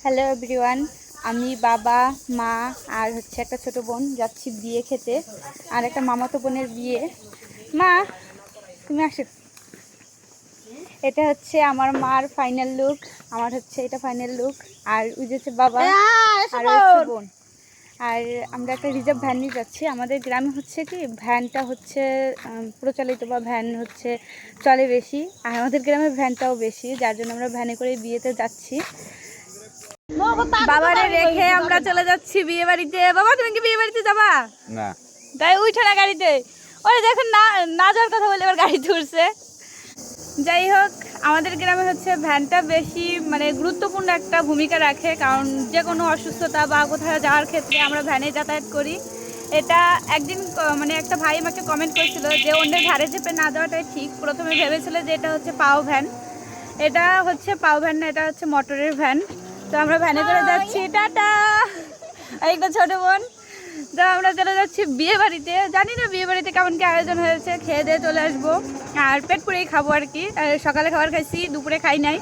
Hello everyone, আমি বাবা মা আর হচ্ছে একটা ছোট বোন যাচ্ছি বিয়ে খেতে। আর একটা মামাতো বোনের বিয়ে। মা তুমি আসো। এটা হচ্ছে আমার মার ফাইনাল লুক, আমার হচ্ছে এটা ফাইনাল লুক। আর ওই যে হচ্ছে বাবা আর হচ্ছে বোন। আর আমরা একটা রিজার্ভ ভ্যান নিয়ে যাচ্ছি। আমাদের গ্রামে হচ্ছে কি ভ্যানটা হচ্ছে প্রচলিত বা ভ্যান হচ্ছে চলে বেশি। আর আমাদের গ্রামে ভ্যানটাও বেশি, যার জন্য আমরা ভ্যানে করে বিয়েতে যাচ্ছি। বাবারে রেখে আমরা চলে যাচ্ছি বিয়ে বাড়িতে। বাবা তুমি কি বিয়ে বাড়িতে যাবা? না, তাই উঠো না গাড়িতে। ওরে দেখুন না, না যাওয়ার কথা বলে এবার গাড়িতে উঠছে। যাই হোক, আমাদের গ্রামে হচ্ছে ভ্যানটা বেশি গুরুত্বপূর্ণ একটা ভূমিকা রাখে, কারণ যে কোনো অসুস্থতা বা কোথাও যাওয়ার ক্ষেত্রে আমরা ভ্যানে যাতায়াত করি। এটা একদিন একটা ভাই আমাকে কমেন্ট করেছিল যে অন্যের ঘাড়ে চেপে না যাওয়াটাই ঠিক। প্রথমে ভেবেছিল যে এটা হচ্ছে পাও ভ্যান। এটা হচ্ছে পাও ভ্যান না, এটা হচ্ছে মোটরের ভ্যান। তো আমরা ভ্যানে করে যাচ্ছি। টাটা। একটা ছোট বোন। তো আমরা চলে যাচ্ছি বিয়ে বাড়িতে। জানি না বিয়ে বাড়িতে কেমন কি আয়োজন হয়েছে, খেয়ে দিয়ে চলে আসবো। আর পেট পুরেই খাবো আর কি। সকালে খাবার খাইছি, দুপুরে খাই নাই।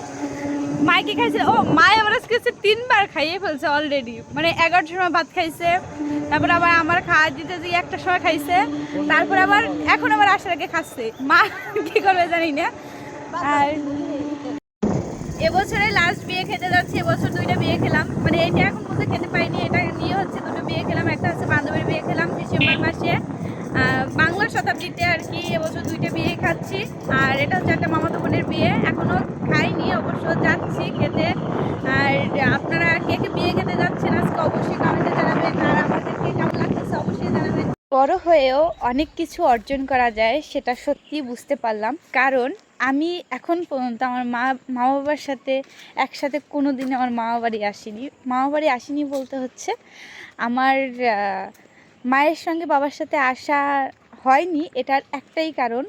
মায় কি খাইছে? ও মায় আবার আজকে 3বার খাইয়ে ফেলছে অলরেডি। 11টার সময় ভাত খাইছে, তারপর আবার আমার খাওয়া দিতে যে 1টার সময় খাইছে, তারপর আবার এখন আবার আসার আগে খাচ্ছে। মা কি করবে জানি না। আর এবছরে লাস্ট বিয়ে খেতে যাচ্ছি। এবছর 2টা বিয়ে খেলাম, এইটা এখন পর্যন্ত খেতে পাইনি। এটা নিয়ে হচ্ছে 2টো বিয়ে খেলাম। একটা হচ্ছে বান্ধবীর বিয়ে খেলাম ডিসেম্বর মাসে, বাংলা শতাব্দীতে আর কি। এবছর 2টা বিয়ে খাচ্ছি। আর এটা হচ্ছে একটা মামাতো বোনের বিয়ে, এখনো খাইনি, অবশ্য যাচ্ছি খেতে। আর আপনারা কে কে বিয়ে খেতে যাচ্ছেন আজকে অবশ্যই কমেন্টে জানাবেন। আর আমাদেরকে কেমন লাগতেছে অবশ্যই জানাবেন। বড় হয়েও অনেক কিছু অর্জন করা যায়, সেটা সত্যি বুঝতে পারলাম। কারণ আমি এখন পর্যন্ত আমার মা বাবার সাথে একসাথে কোনো দিন আমার মামা বাড়ি আসিনি। মামা বাড়ি আসিনি বলতে হচ্ছে আমার মায়ের সঙ্গে বাবার সাথে আসা হয়নি। এটার একটাই কারণ,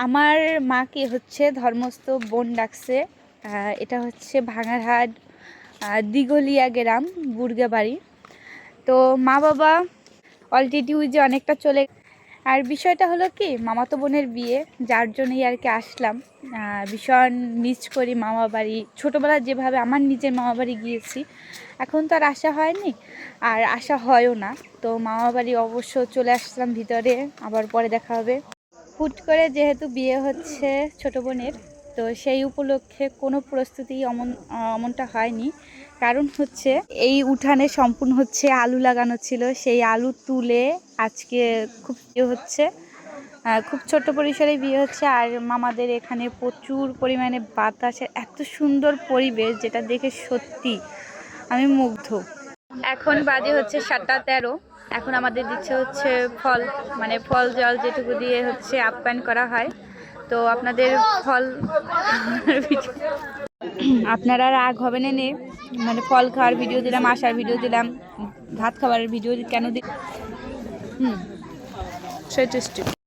আমার মাকে হচ্ছে ধর্মস্থ বোন ডাকছে। এটা হচ্ছে ভাঙারহাট দিগলিয়া গ্রাম বুর্গা বাড়ি। তো মা বাবা অলরেডি ওই যে অনেকটা চলে। আর বিষয়টা হলো কি, মামাতো বোনের বিয়ে, যার জন্যই আর কি আসলাম। ভীষণ মিস করি মামা বাড়ি। ছোটোবেলা যেভাবে আমার নিজের মামা বাড়ি গিয়েছি, এখন তো আর আসা হয়নি, আর আসা হয়ও না। তো মামা বাড়ি অবশ্য চলে আসলাম ভিতরে, আবার পরে দেখা হবে। হুট করে যেহেতু বিয়ে হচ্ছে ছোটো বোনের, তো সেই উপলক্ষে কোনো প্রস্তুতি অমনটা হয়নি। কারণ হচ্ছে এই উঠানে সম্পূর্ণ হচ্ছে আলু লাগানো ছিল, সেই আলু তুলে আজকে খুব বিয়ে হচ্ছে। খুব ছোট্ট পরিসরে বিয়ে হচ্ছে। আর মামাদের এখানে প্রচুর পরিমাণে বাতাসের এত সুন্দর পরিবেশ, যেটা দেখে সত্যি আমি মুগ্ধ। এখন বাজে হচ্ছে 7:13। এখন আমাদের দিচ্ছে হচ্ছে ফল, ফল জল যেটুকু দিয়ে হচ্ছে আপ্যায়ন করা হয়। তো আপনাদের ফল আপনারা রাগ হবে না নে, ফল খাওয়ার ভিডিও দিলাম, আসার ভিডিও দিলাম, ভাত খাবারের ভিডিও কেন দিই? সেই টেস্টি।